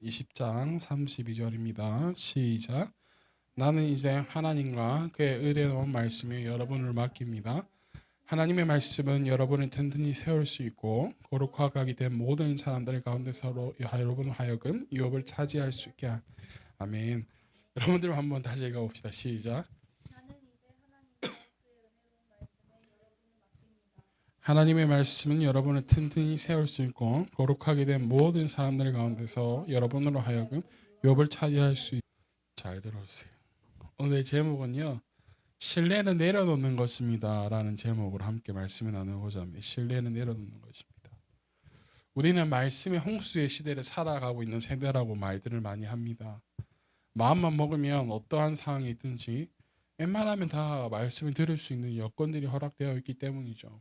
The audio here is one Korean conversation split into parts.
20장 32절입니다. 시작. 나는 이제 하나님과 그의 의로운 말씀에 여러분을 맡깁니다. 하나님의 말씀은 여러분을 든든히 세울 수 있고 거룩하게 된 모든 사람들 가운데서로 여러분 하여금 유업을 차지할 수 있게 아멘. 여러분들 한번 다시 읽어봅시다. 시작. 하나님의 말씀은 여러분을 튼튼히 세울 수 있고 거룩하게 된 모든 사람들 가운데서 여러분으로 하여금 유업을 차지할 수 있게. 잘 들어주세요. 오늘 제목은요, 신뢰는 내려놓는 것입니다 라는 제목으로 함께 말씀을 나누고자 합니다. 신뢰는 내려놓는 것입니다. 우리는 말씀의 홍수의 시대를 살아가고 있는 세대라고 말들을 많이 합니다. 마음만 먹으면 어떠한 상황이 있든지 웬만하면 다 말씀을 들을 수 있는 여건들이 허락되어 있기 때문이죠.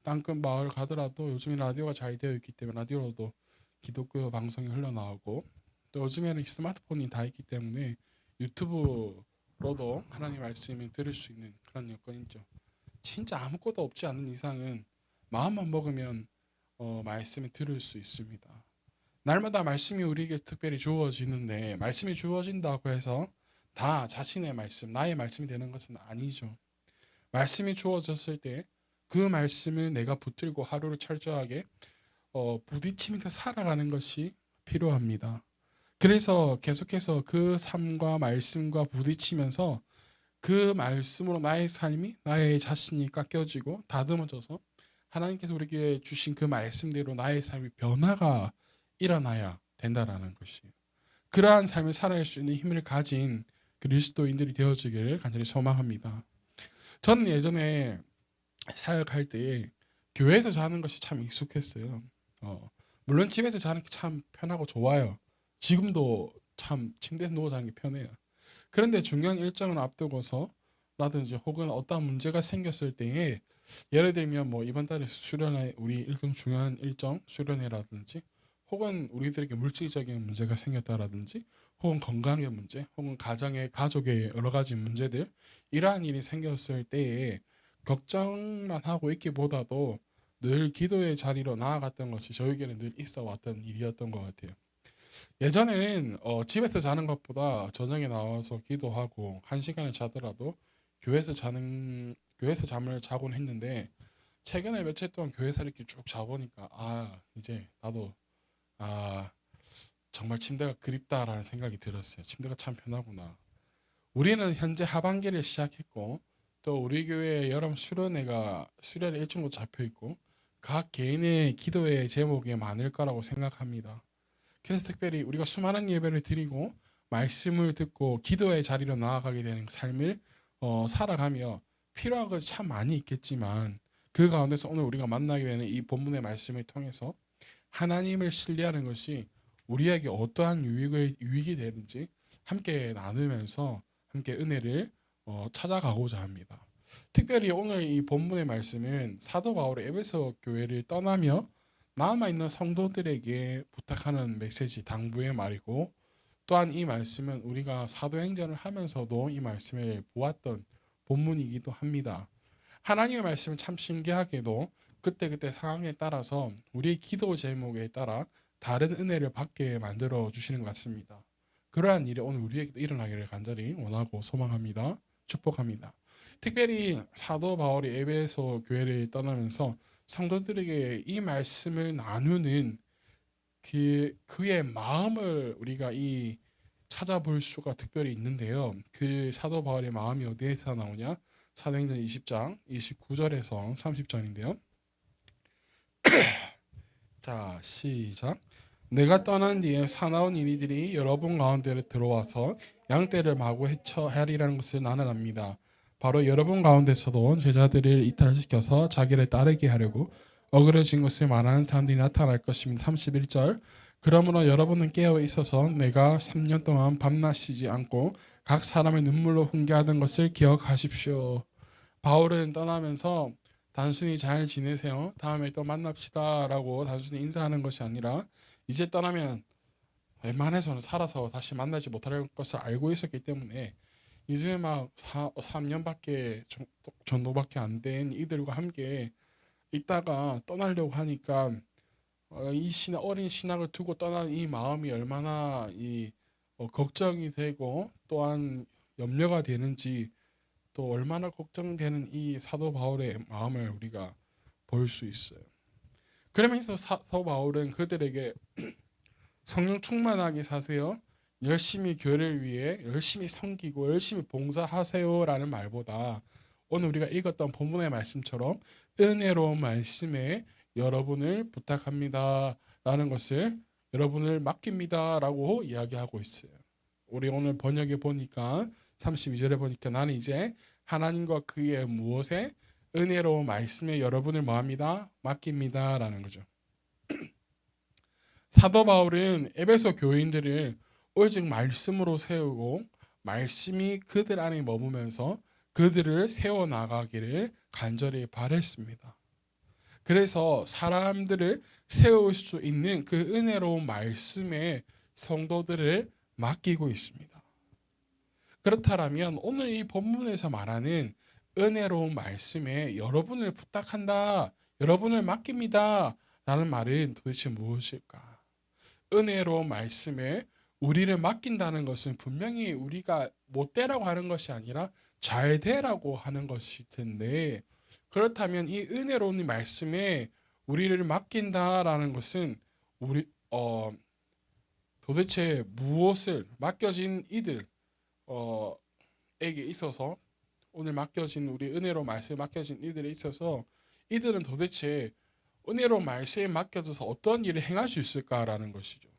땅끝 마을 가더라도 요즘에 라디오가 잘 되어 있기 때문에 라디오로도 기독교 방송이 흘러나오고, 또 요즘에는 스마트폰이 다 있기 때문에 유튜브로도 하나님 말씀을 들을 수 있는 그런 여건이죠. 진짜 아무것도 없지 않은 이상은 마음만 먹으면 말씀을 들을 수 있습니다. 날마다 말씀이 우리에게 특별히 주어지는데, 말씀이 주어진다고 해서 다 자신의 말씀, 나의 말씀이 되는 것은 아니죠. 말씀이 주어졌을 때 그 말씀을 내가 붙들고 하루를 철저하게 부딪히면서 살아가는 것이 필요합니다. 그래서 계속해서 그 삶과 말씀과 부딪히면서 그 말씀으로 나의 삶이, 나의 자신이 깎여지고 다듬어져서 하나님께서 우리에게 주신 그 말씀대로 나의 삶이 변화가 일어나야 된다라는 것이에요. 그러한 삶을 살아갈 수 있는 힘을 가진 그리스도인들이 되어지기를 간절히 소망합니다. 저는 예전에 사역할 때 교회에서 자는 것이 참 익숙했어요. 물론 집에서 자는 게 참 편하고 좋아요. 지금도 참 침대에 누워 자는 게 편해요. 그런데 중요한 일정을 앞두고서 라든지 혹은 어떤 문제가 생겼을 때에, 예를 들면 뭐 이번 달에 수련회, 우리 일정 중요한 일정 수련회라든지, 혹은 우리들에게 물질적인 문제가 생겼다라든지, 혹은 건강의 문제, 혹은 가정의 가족의 여러 가지 문제들, 이러한 일이 생겼을 때에 걱정만 하고 있기보다도 늘 기도의 자리로 나아갔던 것이 저에게는 늘 있어 왔던 일이었던 것 같아요. 예전에는 집에서 자는 것보다 저녁에 나와서 기도하고 한 시간을 자더라도 교회에서 잠을 자곤 했는데, 최근에 며칠 동안 교회에서 이렇게 쭉 자보니까 이제 나도 아 정말 침대가 그립다라는 생각이 들었어요. 침대가 참 편하구나. 우리는 현재 하반기를 시작했고, 또 우리 교회 여름 수련회 일정도 잡혀 있고, 각 개인의 기도의 제목이 많을 거라고 생각합니다. 그래서 특별히 우리가 수많은 예배를 드리고 말씀을 듣고 기도의 자리로 나아가게 되는 삶을 살아가며 필요한 것이 참 많이 있겠지만, 그 가운데서 오늘 우리가 만나게 되는 이 본문의 말씀을 통해서 하나님을 신뢰하는 것이 우리에게 어떠한 유익이 되는지 함께 나누면서 함께 은혜를 찾아가고자 합니다. 특별히 오늘 이 본문의 말씀은 사도 바울의 에베소 교회를 떠나며 남아있는 성도들에게 부탁하는 메시지, 당부의 말이고, 또한 이 말씀은 우리가 사도행전을 하면서도 이 말씀을 보았던 본문이기도 합니다. 하나님의 말씀은 참 신기하게도 그때그때 상황에 따라서 우리의 기도 제목에 따라 다른 은혜를 받게 만들어 주시는 것 같습니다. 그러한 일이 오늘 우리에게도 일어나기를 간절히 원하고 소망합니다. 축복합니다. 특별히 사도 바울이 에베소 교회를 떠나면서 성도들에게 이 말씀을 나누는 그의 마음을 우리가 찾아볼 수가 특별히 있는데요. 그 사도 바울의 마음이 어디에서 나오냐? 사도행전 20장 29절에서 30절인데요. 자, 시작. 내가 떠난 뒤에 사나운 이리들이 여러분 가운데로 들어와서 양떼를 마구 헤쳐하리라는 것을 나는 압니다. 바로 여러분 가운데서도 제자들을 이탈시켜서 자기를 따르게 하려고 어그러진 것을 말하는 사람들이 나타날 것입니다. 31절. 그러므로 여러분은 깨어 있어서 내가 3년 동안 밤낮 쉬지 않고 각 사람의 눈물로 훈계하던 것을 기억하십시오. 바울은 떠나면서 단순히 잘 지내세요, 다음에 또 만납시다 라고 단순히 인사하는 것이 아니라, 이제 떠나면 웬만해서는 살아서 다시 만나지 못할 것을 알고 있었기 때문에 이제 막 3년밖에 정도밖에 안 된 이들과 함께 있다가 떠나려고 하니까 어린 신학을 두고 떠나는 이 마음이 얼마나 걱정이 되고 또한 염려가 되는지, 또 얼마나 걱정되는 이 사도 바울의 마음을 우리가 볼 수 있어요. 그러면서 사도 바울은 그들에게 성령 충만하게 사세요, 열심히 교회를 위해 열심히 섬기고 열심히 봉사하세요라는 말보다 오늘 우리가 읽었던 본문의 말씀처럼 은혜로운 말씀에 여러분을 부탁합니다 라는 것을, 여러분을 맡깁니다 라고 이야기하고 있어요. 우리 오늘 번역에 보니까 32절에 보니까 나는 이제 하나님과 그의 무엇에 은혜로운 말씀에 여러분을 뭐합니다? 맡깁니다 라는 거죠. 사도 바울은 에베소 교인들을 오직 말씀으로 세우고 말씀이 그들 안에 머무면서 그들을 세워나가기를 간절히 바랬습니다. 그래서 사람들을 세울 수 있는 그 은혜로운 말씀에 성도들을 맡기고 있습니다. 그렇다면 오늘 이 본문에서 말하는 은혜로운 말씀에 여러분을 부탁한다, 여러분을 맡깁니다 라는 말은 도대체 무엇일까? 은혜로운 말씀에 우리를 맡긴다는 것은 분명히 우리가 못되라고 하는 것이 아니라 잘 되라고 하는 것일 텐데, 그렇다면 이 은혜로운 말씀에 우리를 맡긴다라는 것은 우리 도대체 무엇을 맡겨진 이들 에게 있어서, 오늘 맡겨진 우리 은혜로운 말씀에 맡겨진 이들에 있어서 이들은 도대체 은혜로운 말씀에 맡겨져서 어떤 일을 행할 수 있을까라는 것이죠.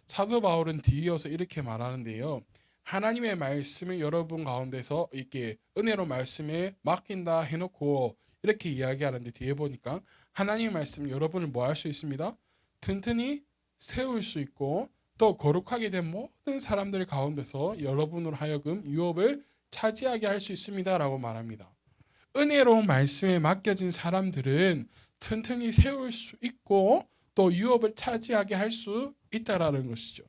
사도 바울은 뒤이어서 이렇게 말하는데요. 하나님의 말씀을 여러분 가운데서 이렇게 은혜로운 말씀에 맡긴다 해놓고 이렇게 이야기하는데, 뒤에 보니까 하나님의 말씀 여러분을 뭐 할 수 있습니다? 튼튼히 세울 수 있고 또 거룩하게 된 모든 사람들 가운데서 여러분으로 하여금 유업을 차지하게 할 수 있습니다 라고 말합니다. 은혜로운 말씀에 맡겨진 사람들은 튼튼히 세울 수 있고 또 유업을 차지하게 할 수 있다라는 것이죠.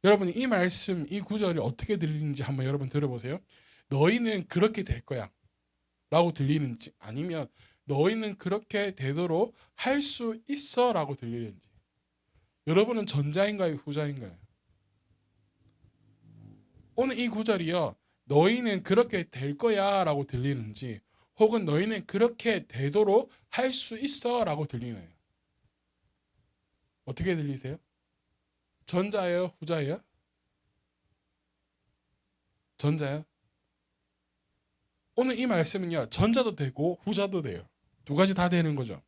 여러분, 이 말씀, 이 구절이 어떻게 들리는지 한번 여러분 들어보세요. 너희는 그렇게 될 거야 라고 들리는지, 아니면 너희는 그렇게 되도록 할 수 있어 라고 들리는지. 여러분은 전자인가요, 후자인가요? 오늘 이 구절이요, 너희는 그렇게 될 거야 라고 들리는지, 혹은 너희는 그렇게 되도록 할 수 있어 라고 들리나요? 어떻게 들리세요? 전자예요, 후자예요? 전자요? 오늘 이 말씀은요, 전자도 되고 후자도 돼요. 두 가지 다 되는 거죠.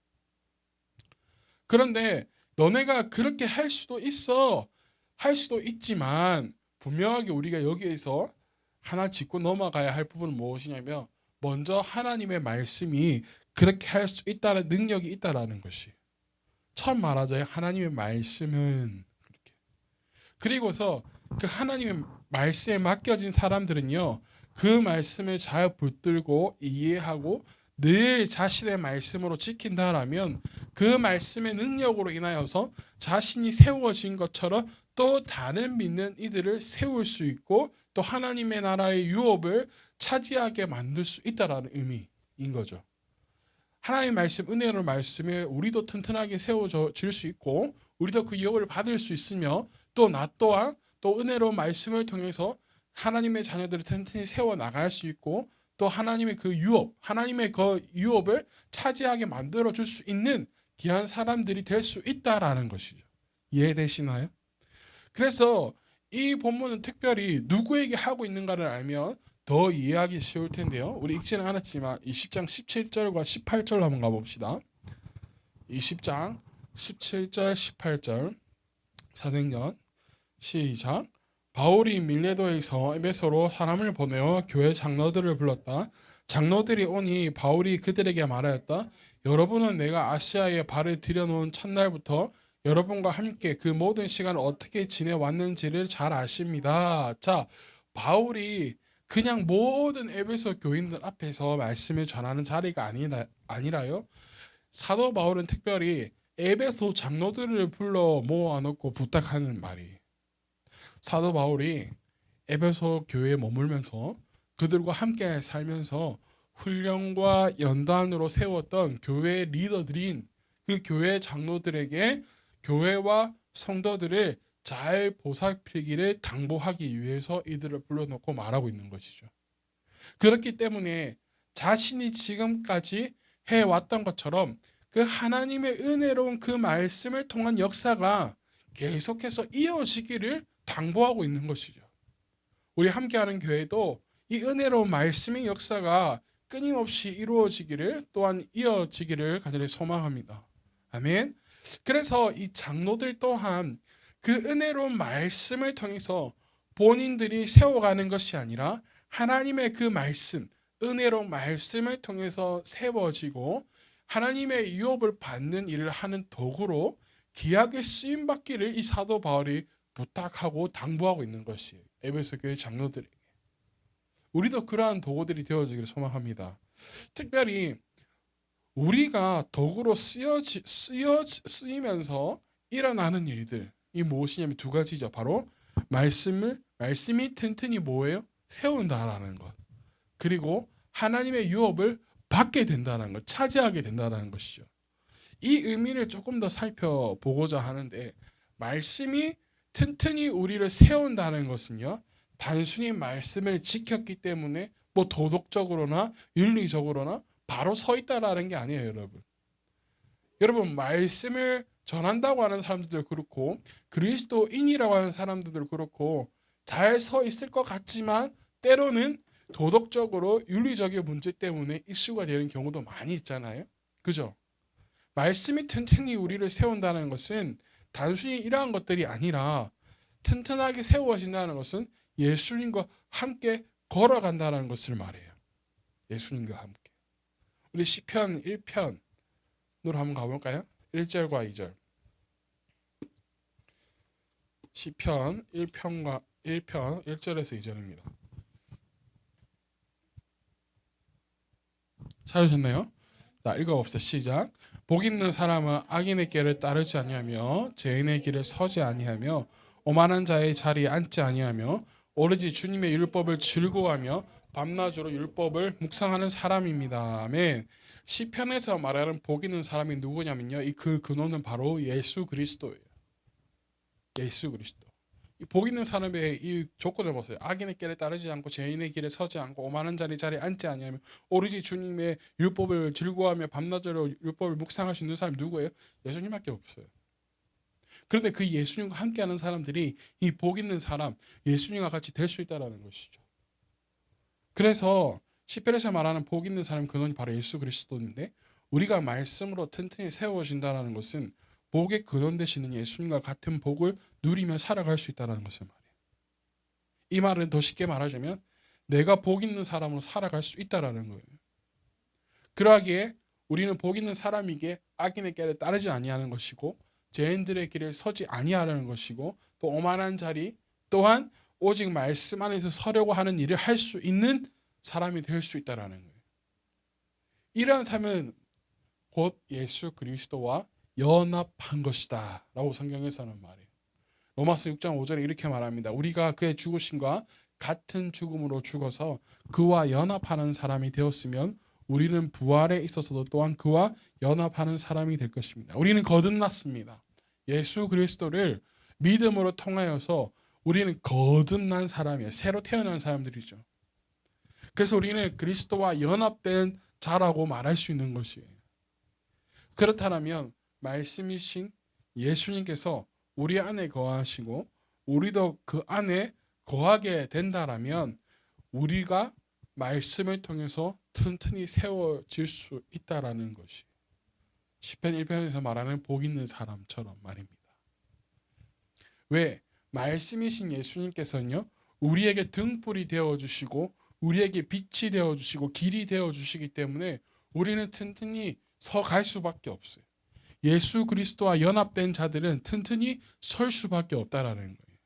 그런데 너네가 그렇게 할 수도 있어, 할 수도 있지만 분명하게 우리가 여기에서 하나 짚고 넘어가야 할 부분은 무엇이냐면, 먼저 하나님의 말씀이 그렇게 할 수 있다는 능력이 있다라는 것이 처음 말하자요. 하나님의 말씀은 그렇게. 그리고서 그 하나님의 말씀에 맡겨진 사람들은요, 그 말씀을 잘 붙들고 이해하고 늘 자신의 말씀으로 지킨다라면 그 말씀의 능력으로 인하여서 자신이 세워진 것처럼 또 다른 믿는 이들을 세울 수 있고 또 하나님의 나라의 유업을 차지하게 만들 수 있다라는 의미인 거죠. 하나님의 말씀, 은혜로운 말씀에 우리도 튼튼하게 세워질 수 있고 우리도 그 유업을 받을 수 있으며, 또 나 또한 또 은혜로운 말씀을 통해서 하나님의 자녀들을 튼튼히 세워 나갈 수 있고, 또 하나님의 그 유업, 하나님의 그 유업을 차지하게 만들어 줄 수 있는 귀한 사람들이 될 수 있다라는 것이죠. 이해되시나요? 그래서 이 본문은 특별히 누구에게 하고 있는가를 알면 더 이해하기 쉬울 텐데요. 우리 읽지는 않았지만 20장 17절과 18절 한번 가봅시다. 20장 17절 18절 사도행전 시작. 바울이 밀레도에서 에베소로 사람을 보내어 교회 장로들을 불렀다. 장로들이 오니 바울이 그들에게 말하였다. 여러분은 내가 아시아에 발을 들여놓은 첫날부터 여러분과 함께 그 모든 시간을 어떻게 지내왔는지를 잘 아십니다. 자, 바울이 그냥 모든 에베소 교인들 앞에서 말씀을 전하는 자리가 아니라요. 사도 바울은 특별히 에베소 장로들을 불러 모아놓고 부탁하는 말이, 사도 바울이 에베소 교회에 머물면서 그들과 함께 살면서 훈련과 연단으로 세웠던 교회 리더들인 그 교회 장로들에게 교회와 성도들을 잘 보살피기를 당부하기 위해서 이들을 불러놓고 말하고 있는 것이죠. 그렇기 때문에 자신이 지금까지 해왔던 것처럼 그 하나님의 은혜로운 그 말씀을 통한 역사가 계속해서 이어지기를 당부하고 있는 것이죠. 우리 함께하는 교회도 이 은혜로운 말씀의 역사가 끊임없이 이루어지기를 또한 이어지기를 간절히 소망합니다. 아멘. 그래서 이 장로들 또한 그 은혜로운 말씀을 통해서 본인들이 세워가는 것이 아니라 하나님의 그 말씀, 은혜로운 말씀을 통해서 세워지고 하나님의 유업을 받는 일을 하는 도구로 귀하게 쓰임 받기를 이 사도 바울이 부탁하고 당부하고 있는 것이에요. 에베소 교회 장로들에게. 우리도 그러한 도구들이 되어지기를 소망합니다. 특별히 우리가 도구로 쓰이면서 일어나는 일들, 이 무엇이냐면 두 가지죠. 바로 말씀이 튼튼히 뭐예요? 세운다라는 것. 그리고 하나님의 유업을 받게 된다는 것, 차지하게 된다는 것이죠. 이 의미를 조금 더 살펴보고자 하는데, 말씀이 튼튼히 우리를 세운다는 것은요, 단순히 말씀을 지켰기 때문에 뭐 도덕적으로나 윤리적으로나 바로 서 있다라는 게 아니에요, 여러분. 여러분, 말씀을 전한다고 하는 사람들도 그렇고 그리스도인이라고 하는 사람들도 그렇고 잘 서 있을 것 같지만 때로는 도덕적으로 윤리적인 문제 때문에 이슈가 되는 경우도 많이 있잖아요. 그죠? 말씀이 튼튼히 우리를 세운다는 것은 단순히 이러한 것들이 아니라 튼튼하게 세워진다는 것은 예수님과 함께 걸어간다는 것을 말해요. 예수님과 함께. 우리 시편 1편으로 한번 가볼까요? 1절과 2절. 시편 1편 1절에서 2절입니다. 찾으셨나요? 자, 읽어봅시다. 시작. 복 있는 사람은 악인의 길을 따르지 아니하며 죄인의 길을 서지 아니하며 오만한 자의 자리에 앉지 아니하며 오로지 주님의 율법을 즐거워하며 밤낮으로 율법을 묵상하는 사람입니다. 아멘. 시편에서 말하는 복 있는 사람이 누구냐면요, 그 근원은 바로 예수 그리스도예요. 예수 그리스도. 이 복 있는 사람의 이 조건을 보세요. 악인의 길에 따르지 않고 죄인의 길에 서지 않고 오만한 자리에 앉지 아니하며 오로지 주님의 율법을 즐거워하며 밤낮으로 율법을 묵상할 수 있는 사람이 누구예요? 예수님밖에 없어요. 그런데 그 예수님과 함께하는 사람들이 이 복 있는 사람, 예수님과 같이 될 수 있다는 것이죠. 그래서 시편에서 말하는 복 있는 사람 근원이 바로 예수 그리스도인데, 우리가 말씀으로 튼튼히 세워진다는 것은 복의 근원 되시는 예수님과 같은 복을 누리며 살아갈 수 있다는 것을 말해요. 이 말은 더 쉽게 말하자면 내가 복 있는 사람으로 살아갈 수 있다는 거예요. 그러하기에 우리는 복 있는 사람이기에 악인의 길에 따르지 아니하는 것이고 죄인들의 길에 서지 아니하려는 것이고 또 오만한 자리 또한 오직 말씀 안에서 서려고 하는 일을 할 수 있는 사람이 될 수 있다는 거예요. 이러한 삶은 곧 예수 그리스도와 연합한 것이다 라고 성경에서는 말해요. 로마서 6장 5절에 이렇게 말합니다. 우리가 그의 죽으심과 같은 죽음으로 죽어서 그와 연합하는 사람이 되었으면 우리는 부활에 있어서도 또한 그와 연합하는 사람이 될 것입니다. 우리는 거듭났습니다. 예수 그리스도를 믿음으로 통하여서 우리는 거듭난 사람이에요. 새로 태어난 사람들이죠. 그래서 우리는 그리스도와 연합된 자라고 말할 수 있는 것이에요. 그렇다면 말씀이신 예수님께서 우리 안에 거하시고 우리도 그 안에 거하게 된다라면 우리가 말씀을 통해서 튼튼히 세워질 수 있다라는 것이 시편 1편에서 말하는 복 있는 사람처럼 말입니다. 왜? 말씀이신 예수님께서는요, 우리에게 등불이 되어주시고 우리에게 빛이 되어주시고 길이 되어주시기 때문에 우리는 튼튼히 서갈 수밖에 없어요. 예수 그리스도와 연합된 자들은 튼튼히 설 수밖에 없다라는 거예요.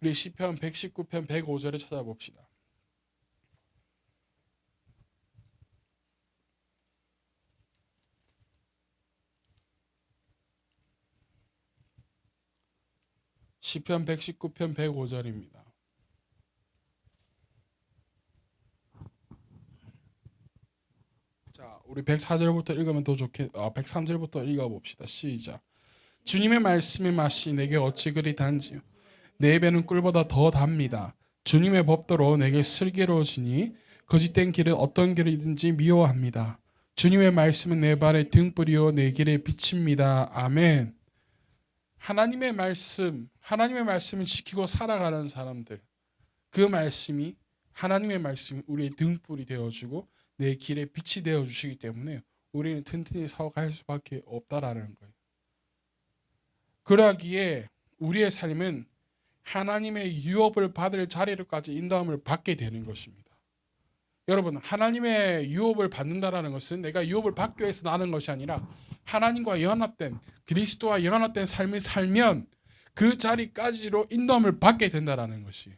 우리 시편 119편 105절을 찾아봅시다. 시편 119편 105절입니다. 자, 우리 104절부터 읽으면 더 좋겠. 103절부터 읽어봅시다. 시작. 주님의 말씀이 맛이 내게 어찌 그리 단지요. 내 배는 꿀보다 더 답니다. 주님의 법도로 내게 슬기로우시니 거짓된 길은 어떤 길이든지 미워합니다. 주님의 말씀은 내 발의 등불이요 내 길의 빛입니다. 아멘. 하나님의 말씀을 지키고 살아가는 사람들, 그 말씀이 하나님의 말씀이 우리의 등불이 되어주고 내 길의 빛이 되어주시기 때문에 우리는 튼튼히 서갈 수밖에 없다라는 거예요. 그러기에 우리의 삶은 하나님의 유업을 받을 자리로까지 인도함을 받게 되는 것입니다. 여러분, 하나님의 유업을 받는다라는 것은 내가 유업을 받기 위해서 나는 것이 아니라 하나님과 연합된, 그리스도와 연합된 삶을 살면 그 자리까지로 인도함을 받게 된다라는 것이.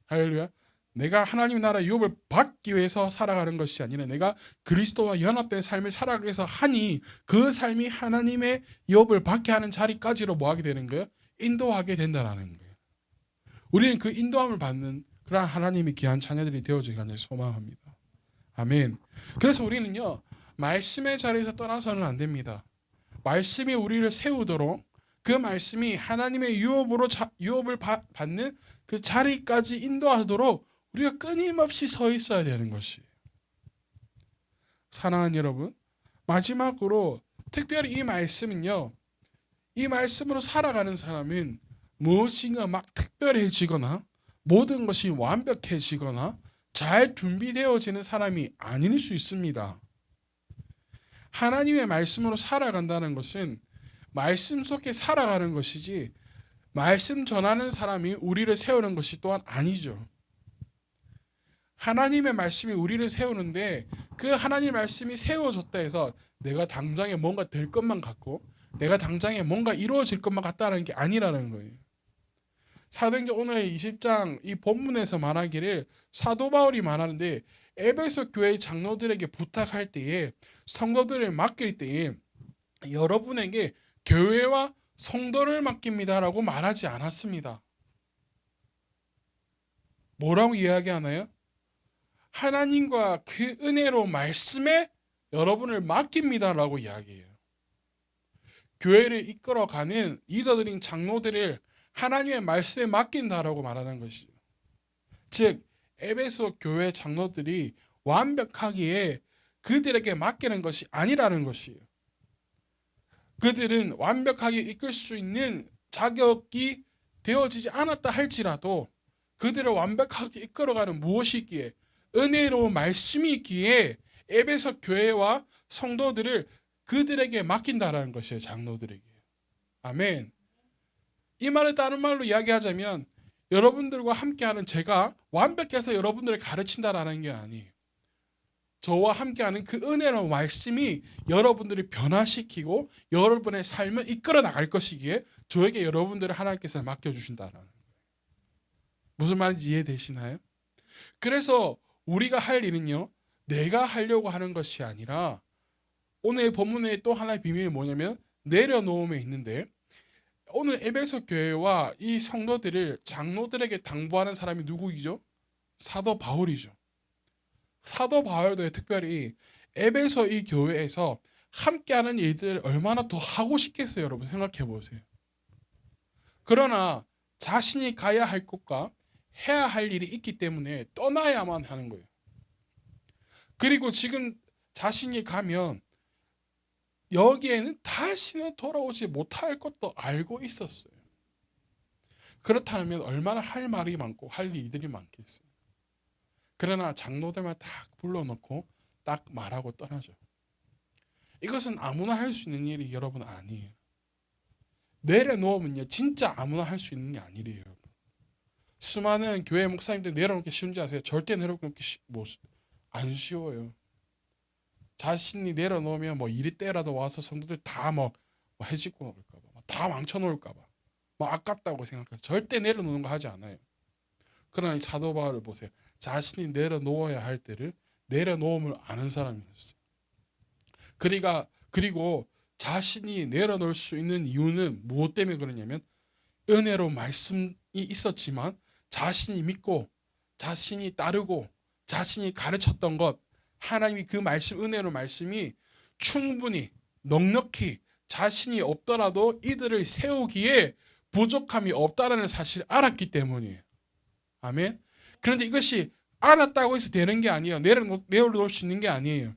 할렐루야. 내가 하나님 나라 유업을 받기 위해서 살아가는 것이 아니라 내가 그리스도와 연합된 삶을 살아가기 위해서 하니 그 삶이 하나님의 유업을 받게 하는 자리까지로 뭐하게 되는 거예요? 인도하게 된다라는 거예요. 우리는 그 인도함을 받는 그러한 하나님의 귀한 자녀들이 되어지기를 소망합니다. 아멘. 그래서 우리는요, 말씀의 자리에서 떠나서는 안 됩니다. 말씀이 우리를 세우도록 그 말씀이 하나님의 유업을 받는 그 자리까지 인도하도록 우리가 끊임없이 서 있어야 되는 것이에요. 사랑하는 여러분, 마지막으로 특별히 이 말씀은요, 이 말씀으로 살아가는 사람은 무엇인가 막 특별해지거나 모든 것이 완벽해지거나 잘 준비되어지는 사람이 아닐 수 있습니다. 하나님의 말씀으로 살아간다는 것은 말씀 속에 살아가는 것이지 말씀 전하는 사람이 우리를 세우는 것이 또한 아니죠. 하나님의 말씀이 우리를 세우는데 그 하나님의 말씀이 세워졌다 해서 내가 당장에 뭔가 될 것만 같고 내가 당장에 뭔가 이루어질 것만 같다는 게 아니라는 거예요. 사도행전 오늘 20장 이 본문에서 말하기를 사도 바울이 말하는데 에베소 교회 장로들에게 부탁할 때에 성도들을 맡길 때에 여러분에게 교회와 성도를 맡깁니다라고 말하지 않았습니다. 뭐라고 이야기하나요? 하나님과 그 은혜로 말씀에 여러분을 맡깁니다라고 이야기해요. 교회를 이끌어가는 리더들인 장로들을 하나님의 말씀에 맡긴다라고 말하는 것이죠. 즉 에베소 교회 장로들이 완벽하기에 그들에게 맡기는 것이 아니라는 것이에요. 그들은 완벽하게 이끌 수 있는 자격이 되어지지 않았다 할지라도 그들을 완벽하게 이끌어가는 무엇이 있기에 은혜로운 말씀이 있기에 에베소 교회와 성도들을 그들에게 맡긴다라는 것이에요. 장로들에게. 아멘. 이 말을 다른 말로 이야기하자면 여러분들과 함께하는 제가 완벽해서 여러분들을 가르친다라는 게 아니에요. 저와 함께하는 그 은혜로운 말씀이 여러분들을 변화시키고 여러분의 삶을 이끌어 나갈 것이기에 저에게 여러분들을 하나님께서 맡겨주신다라는 거예요. 무슨 말인지 이해되시나요? 그래서 우리가 할 일은요, 내가 하려고 하는 것이 아니라 오늘 본문의 또 하나의 비밀이 뭐냐면 내려놓음에 있는데 오늘 에베소 교회와 이 성도들을 장로들에게 당부하는 사람이 누구이죠? 사도 바울이죠. 사도 바울도 특별히 에베소 이 교회에서 함께하는 일들을 얼마나 더 하고 싶겠어요. 여러분 생각해 보세요. 그러나 자신이 가야 할 곳과 해야 할 일이 있기 때문에 떠나야만 하는 거예요. 그리고 지금 자신이 가면 여기에는 다시는 돌아오지 못할 것도 알고 있었어요. 그렇다면 얼마나 할 말이 많고 할 일들이 많겠어요. 그러나 장로들만 딱 불러놓고 딱 말하고 떠나죠. 이것은 아무나 할 수 있는 일이 여러분 아니에요. 내려놓으면요 진짜 아무나 할 수 있는 게 아니래요. 여러분. 수많은 교회 목사님들 내려놓기 쉬운지 아세요? 절대 내려놓기 안 쉬워요. 자신이 내려놓으면 뭐 이리 때라도 와서 성도들 다 뭐 해집고 놓을까봐, 다 망쳐놓을까봐, 뭐 아깝다고 생각해서 절대 내려놓는 거 하지 않아요. 그러나 이 사도 바울을 보세요. 자신이 내려놓아야 할 때를 내려놓음을 아는 사람이었어요. 그리고 자신이 내려놓을 수 있는 이유는 무엇 때문에 그러냐면 은혜로 말씀이 있었지만 자신이 믿고 자신이 따르고 자신이 가르쳤던 것, 하나님이 그 말씀, 은혜로 말씀이 충분히 넉넉히 자신이 없더라도 이들을 세우기에 부족함이 없다라는 사실을 알았기 때문이에요. 아멘. 그런데 이것이 알았다고 해서 되는 게 아니에요. 내려놓을 수 있는 게 아니에요.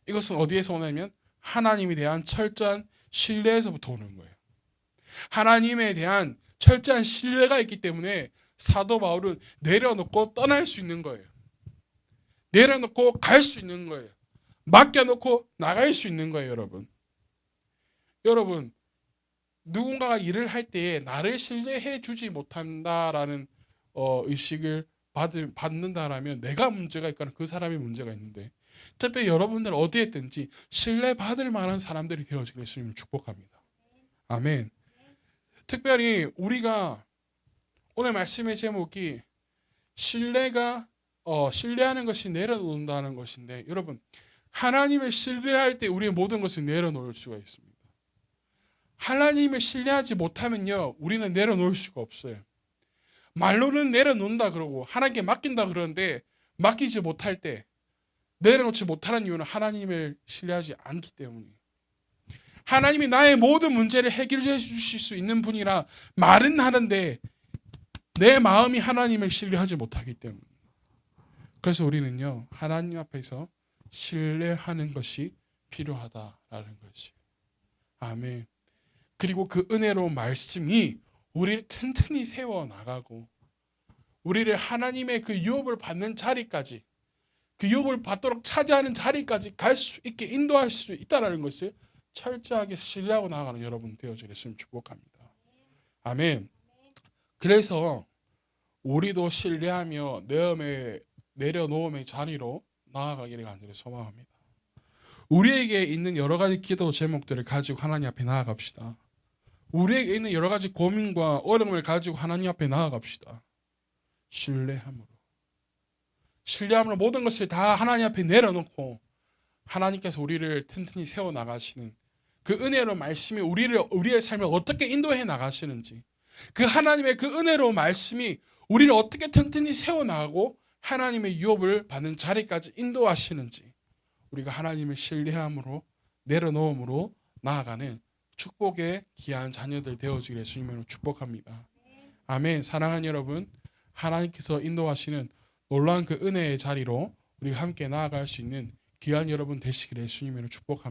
이것은 어디에서 오냐면 하나님에 대한 철저한 신뢰에서부터 오는 거예요. 하나님에 대한 철저한 신뢰가 있기 때문에 사도 바울은 내려놓고 떠날 수 있는 거예요. 내려놓고 갈 수 있는 거예요. 맡겨놓고 나갈 수 있는 거예요, 여러분. 여러분, 누군가가 일을 할 때에 나를 신뢰해 주지 못한다라는 의식을 받는다라면 내가 문제가 있거나 그 사람이 문제가 있는데, 특별히 여러분들 어디에 있든지 신뢰받을 만한 사람들이 되어지길 예수님을 축복합니다. 아멘. 특별히 우리가 오늘 말씀의 제목이 신뢰하는 것이 내려놓는다는 것인데, 여러분, 하나님을 신뢰할 때 우리의 모든 것을 내려놓을 수가 있습니다. 하나님을 신뢰하지 못하면요, 우리는 내려놓을 수가 없어요. 말로는 내려놓는다 그러고 하나님께 맡긴다 그러는데 맡기지 못할 때, 내려놓지 못하는 이유는 하나님을 신뢰하지 않기 때문이에요. 하나님이 나의 모든 문제를 해결해 주실 수 있는 분이라 말은 하는데 내 마음이 하나님을 신뢰하지 못하기 때문에. 그래서 우리는요, 하나님 앞에서 신뢰하는 것이 필요하다라는 것이. 아멘. 그리고 그 은혜로운 말씀이 우리를 튼튼히 세워 나가고 우리를 하나님의 그 유업을 받는 자리까지, 그 유업을 받도록 차지하는 자리까지 갈 수 있게 인도할 수 있다는 것을 철저하게 신뢰하고 나아가는 여러분 되어주겠으면 축복합니다. 아멘. 그래서 우리도 신뢰하며 내려놓음의 자리로 나아가기를 간절히 소망합니다. 우리에게 있는 여러 가지 기도 제목들을 가지고 하나님 앞에 나아갑시다. 우리에게 있는 여러 가지 고민과 어려움을 가지고 하나님 앞에 나아갑시다. 신뢰함으로 모든 것을 다 하나님 앞에 내려놓고 하나님께서 우리를 튼튼히 세워 나가시는 그 은혜로운 말씀이 우리의 삶을 어떻게 인도해 나가시는지, 그 하나님의 그 은혜로운 말씀이 우리를 어떻게 튼튼히 세워 나가고 하나님의 유업을 받는 자리까지 인도하시는지, 우리가 하나님을 신뢰함으로 내려놓음으로 나아가는 축복의 귀한 자녀들 되어지길 예수님으로 축복합니다. 아멘. 사랑하는 여러분, 하나님께서 인도하시는 놀라운 그 은혜의 자리로 우리가 함께 나아갈 수 있는 귀한 여러분 되시길 예수님으로 축복합니다.